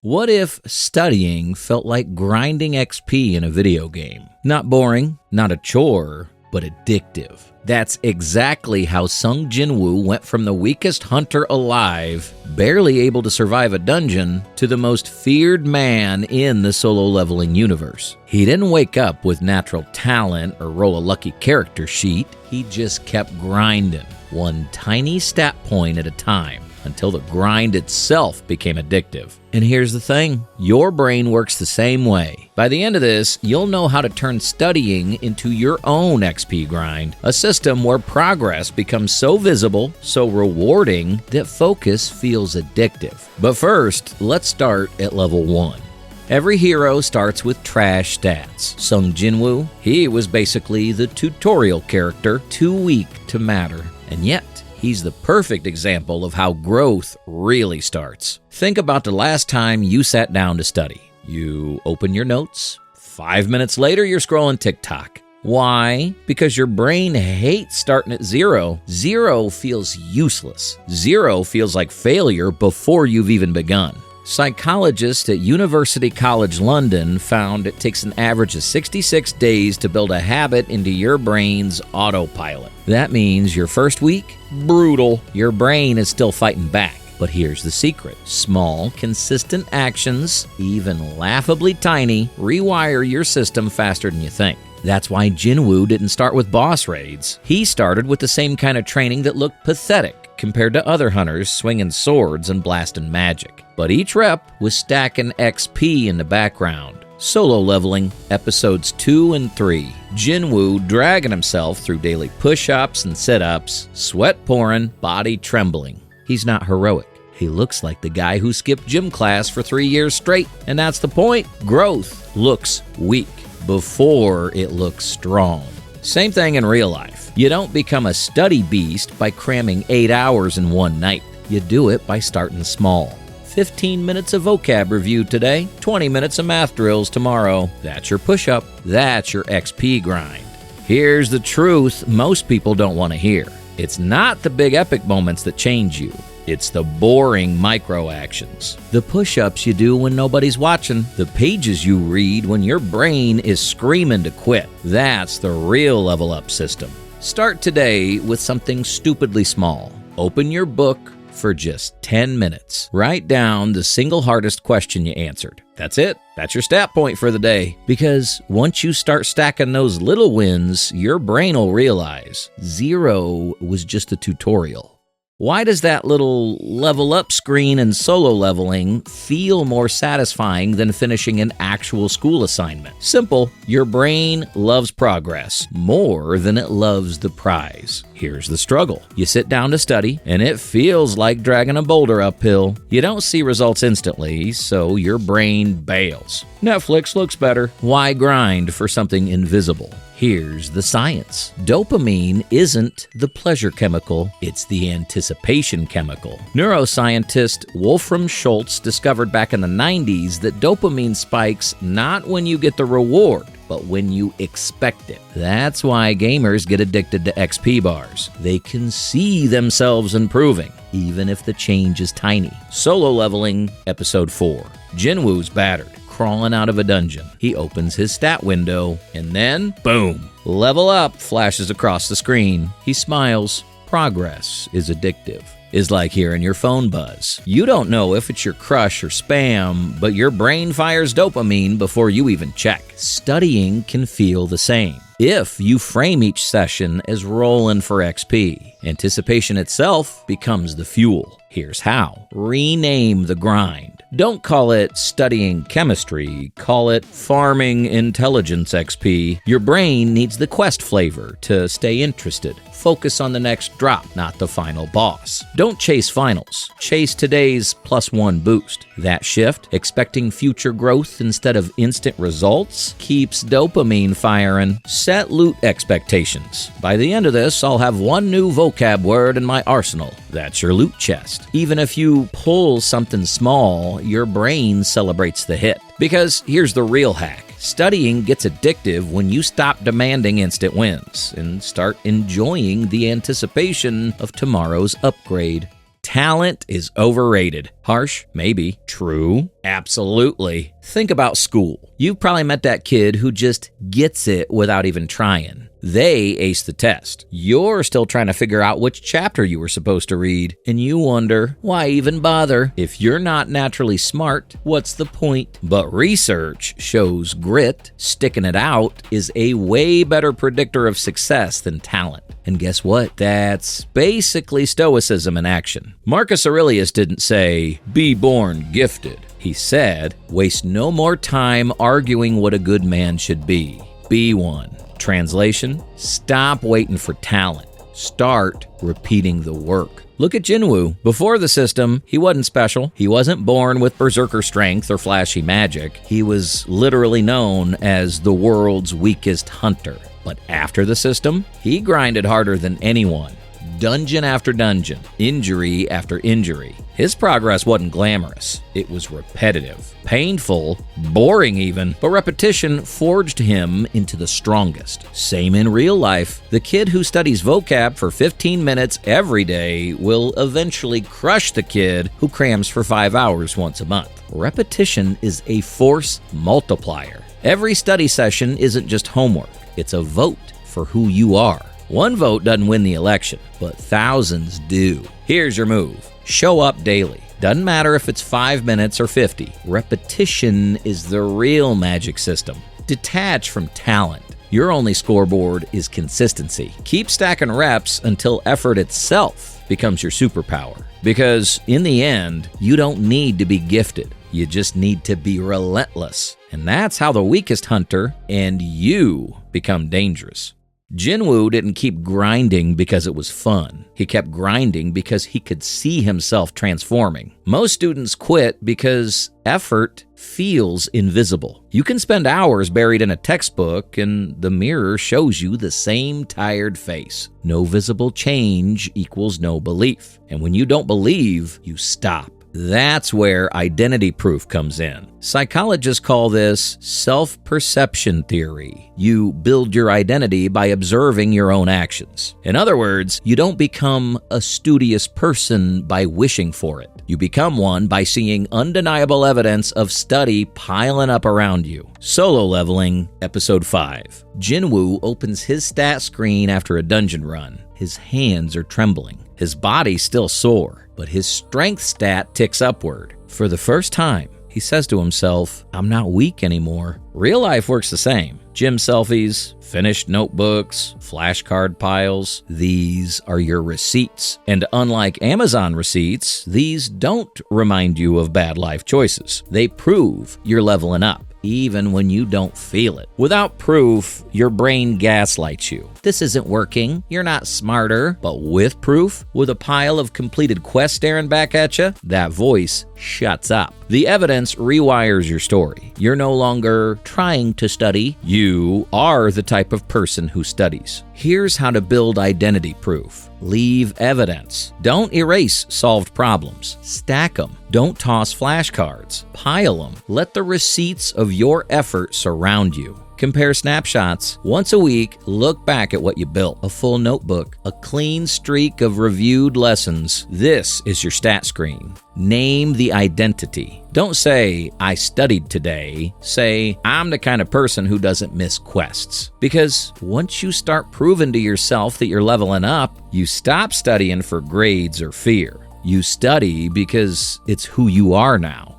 What if studying felt like grinding XP in a video game? Not boring, not a chore, but addictive. That's exactly how Sung Jin-Woo went from the weakest hunter alive, barely able to survive a dungeon, to the most feared man in the solo leveling universe. He didn't wake up with natural talent or roll a lucky character sheet. He just kept grinding, one tiny stat point at a time, until the grind itself became addictive. And here's the thing, your brain works the same way. By the end of this, you'll know how to turn studying into your own XP grind, a system where progress becomes so visible, so rewarding, that focus feels addictive. But first, let's start at level 1. Every hero starts with trash stats. Sung Jin-Woo, he was basically the tutorial character, too weak to matter. And yet, he's the perfect example of how growth really starts. Think about the last time you sat down to study. You open your notes. 5 minutes later, you're scrolling TikTok. Why? Because your brain hates starting at zero. Zero feels useless. Zero feels like failure before you've even begun. Psychologists at University College London found it takes an average of 66 days to build a habit into your brain's autopilot. That means your first week, brutal. Your brain is still fighting back. But here's the secret. Small, consistent actions, even laughably tiny, rewire your system faster than you think. That's why Jin-Woo didn't start with boss raids. He started with the same kind of training that looked pathetic compared to other hunters swinging swords and blasting magic. But each rep was stacking XP in the background. Solo leveling, episodes 2 and 3. Jin-Woo dragging himself through daily push-ups and sit-ups, sweat pouring, body trembling. He's not heroic. He looks like the guy who skipped gym class for 3 years straight. And that's the point. Growth looks weak before it looks strong. Same thing in real life. You don't become a study beast by cramming 8 hours in one night. You do it by starting small. 15 minutes of vocab review today, 20 minutes of math drills tomorrow. That's your push-up. That's your XP grind. Here's the truth most people don't want to hear. It's not the big epic moments that change you. It's the boring micro actions. The push-ups you do when nobody's watching. The pages you read when your brain is screaming to quit. That's the real level up system. Start today with something stupidly small. Open your book for just 10 minutes. Write down the single hardest question you answered. That's it. That's your stat point for the day. Because once you start stacking those little wins, your brain will realize zero was just a tutorial. Why does that little level up screen in solo leveling feel more satisfying than finishing an actual school assignment? Simple, your brain loves progress more than it loves the prize. Here's the struggle. You sit down to study, and it feels like dragging a boulder uphill. You don't see results instantly, so your brain bails. Netflix looks better. Why grind for something invisible? Here's the science. Dopamine isn't the pleasure chemical, it's the anticipation chemical. Neuroscientist Wolfram Schultz discovered back in the 90s that dopamine spikes not when you get the reward, but when you expect it. That's why gamers get addicted to XP bars. They can see themselves improving, even if the change is tiny. Solo leveling, episode 4. Jin-Woo's battered, crawling out of a dungeon. He opens his stat window, and then, boom! Level up flashes across the screen. He smiles. Progress is addictive. Is like hearing your phone buzz. You don't know if it's your crush or spam, but your brain fires dopamine before you even check. Studying can feel the same if you frame each session as rolling for XP. Anticipation itself becomes the fuel. Here's how. Rename the grind. Don't call it studying chemistry, call it farming intelligence XP. Your brain needs the quest flavor to stay interested. Focus on the next drop, not the final boss. Don't chase finals. Chase today's +1 boost. That shift, expecting future growth instead of instant results, keeps dopamine firing. Set loot expectations. By the end of this, I'll have one new vocab word in my arsenal. That's your loot chest. Even if you pull something small, your brain celebrates the hit. Because here's the real hack. Studying gets addictive when you stop demanding instant wins and start enjoying the anticipation of tomorrow's upgrade. Talent is overrated. Harsh? Maybe. True? Absolutely. Think about school. You've probably met that kid who just gets it without even trying. They ace the test. You're still trying to figure out which chapter you were supposed to read, and you wonder, why even bother? If you're not naturally smart, what's the point? But research shows grit, sticking it out, is a way better predictor of success than talent. And guess what? That's basically stoicism in action. Marcus Aurelius didn't say, be born gifted. He said, waste no more time arguing what a good man should be. Be one. Translation, stop waiting for talent. Start repeating the work. Look at Jin-Woo. Before the system, he wasn't special. He wasn't born with berserker strength or flashy magic. He was literally known as the world's weakest hunter. But after the system, he grinded harder than anyone. Dungeon after dungeon, injury after injury. His progress wasn't glamorous. It was repetitive, painful, boring even, but repetition forged him into the strongest. Same in real life. The kid who studies vocab for 15 minutes every day will eventually crush the kid who crams for 5 hours once a month. Repetition is a force multiplier. Every study session isn't just homework. It's a vote for who you are. One vote doesn't win the election, but thousands do. Here's your move. Show up daily. Doesn't matter if it's 5 minutes or 50. Repetition is the real magic system. Detach from talent. Your only scoreboard is consistency. Keep stacking reps until effort itself becomes your superpower. Because in the end, you don't need to be gifted. You just need to be relentless. And that's how the weakest hunter and you become dangerous. Jin-Woo didn't keep grinding because it was fun. He kept grinding because he could see himself transforming. Most students quit because effort feels invisible. You can spend hours buried in a textbook and the mirror shows you the same tired face. No visible change equals no belief. And when you don't believe, you stop. That's where identity proof comes in. Psychologists call this self-perception theory. You build your identity by observing your own actions. In other words, you don't become a studious person by wishing for it. You become one by seeing undeniable evidence of study piling up around you. Solo Leveling, Episode 5. Jin-Woo opens his stat screen after a dungeon run. His hands are trembling. His body's still sore, but his strength stat ticks upward. For the first time, he says to himself, I'm not weak anymore. Real life works the same. Gym selfies, finished notebooks, flashcard piles. These are your receipts. And unlike Amazon receipts, these don't remind you of bad life choices. They prove you're leveling up, even when you don't feel it. Without proof, your brain gaslights you. This isn't working. You're not smarter. But with proof, with a pile of completed quests staring back at you, that voice shuts up. The evidence rewires your story. You're no longer trying to study. You are the type of person who studies. Here's how to build identity proof. Leave evidence. Don't erase solved problems. Stack them. Don't toss flashcards. Pile them. Let the receipts of your effort surround you. Compare snapshots. Once a week, look back at what you built. A full notebook, a clean streak of reviewed lessons. This is your stat screen. Name the identity. Don't say, I studied today. Say, I'm the kind of person who doesn't miss quests. Because once you start proving to yourself that you're leveling up, you stop studying for grades or fear. You study because it's who you are now.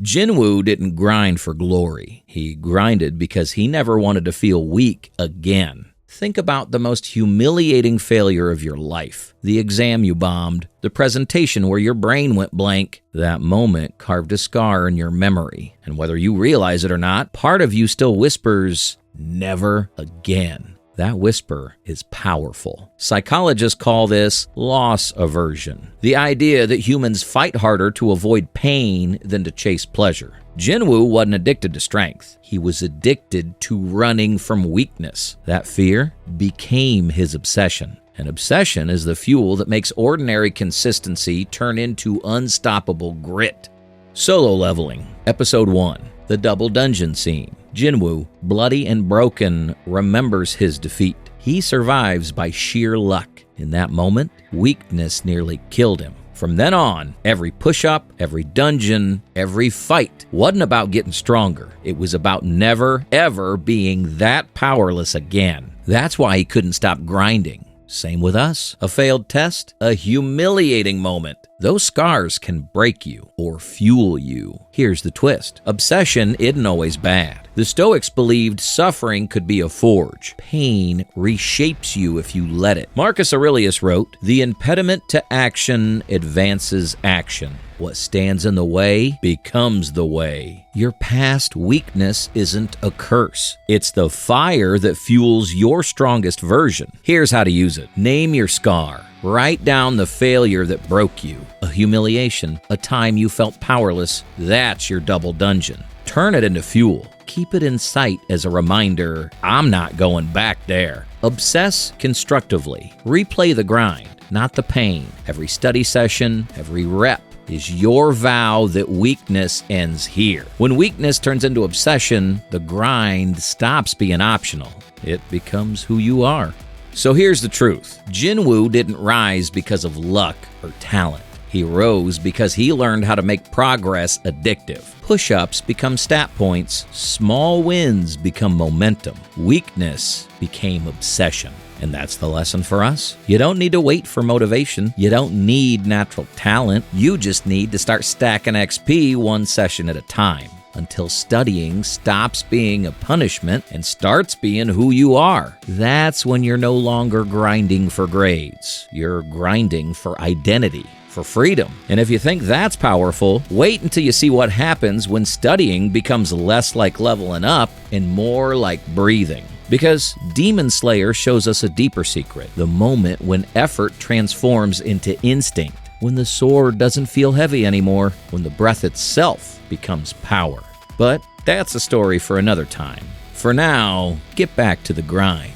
Jin-Woo didn't grind for glory. He grinded because he never wanted to feel weak again. Think about the most humiliating failure of your life. The exam you bombed, the presentation where your brain went blank. That moment carved a scar in your memory. And whether you realize it or not, part of you still whispers, never again. That whisper is powerful. Psychologists call this loss aversion. The idea that humans fight harder to avoid pain than to chase pleasure. Jin-Woo wasn't addicted to strength. He was addicted to running from weakness. That fear became his obsession. An obsession is the fuel that makes ordinary consistency turn into unstoppable grit. Solo Leveling, Episode 1. The double dungeon scene. Jin-Woo, bloody and broken, remembers his defeat. He survives by sheer luck. In that moment, weakness nearly killed him. From then on, every push-up, every dungeon, every fight wasn't about getting stronger. It was about never, ever being that powerless again. That's why he couldn't stop grinding. Same with us. A failed test, a humiliating moment. Those scars can break you or fuel you. Here's the twist. Obsession isn't always bad. The Stoics believed suffering could be a forge. Pain reshapes you if you let it. Marcus Aurelius wrote, "The impediment to action advances action. What stands in the way becomes the way." Your past weakness isn't a curse. It's the fire that fuels your strongest version. Here's how to use it. Name your scar. Write down the failure that broke you, a humiliation, a time you felt powerless. That's your double dungeon. Turn it into fuel. Keep it in sight as a reminder, I'm not going back there. Obsess constructively. Replay the grind, not the pain. Every study session, every rep is your vow that weakness ends here. When weakness turns into obsession, the grind stops being optional. It becomes who you are. So here's the truth. Jin-Woo didn't rise because of luck or talent. He rose because he learned how to make progress addictive. Push-ups become stat points. Small wins become momentum. Weakness became obsession. And that's the lesson for us. You don't need to wait for motivation. You don't need natural talent. You just need to start stacking XP one session at a time, until studying stops being a punishment and starts being who you are. That's when you're no longer grinding for grades. You're grinding for identity, for freedom. And if you think that's powerful, wait until you see what happens when studying becomes less like leveling up and more like breathing. Because Demon Slayer shows us a deeper secret, the moment when effort transforms into instinct, when the sword doesn't feel heavy anymore, when the breath itself becomes power. But that's a story for another time. For now, get back to the grind.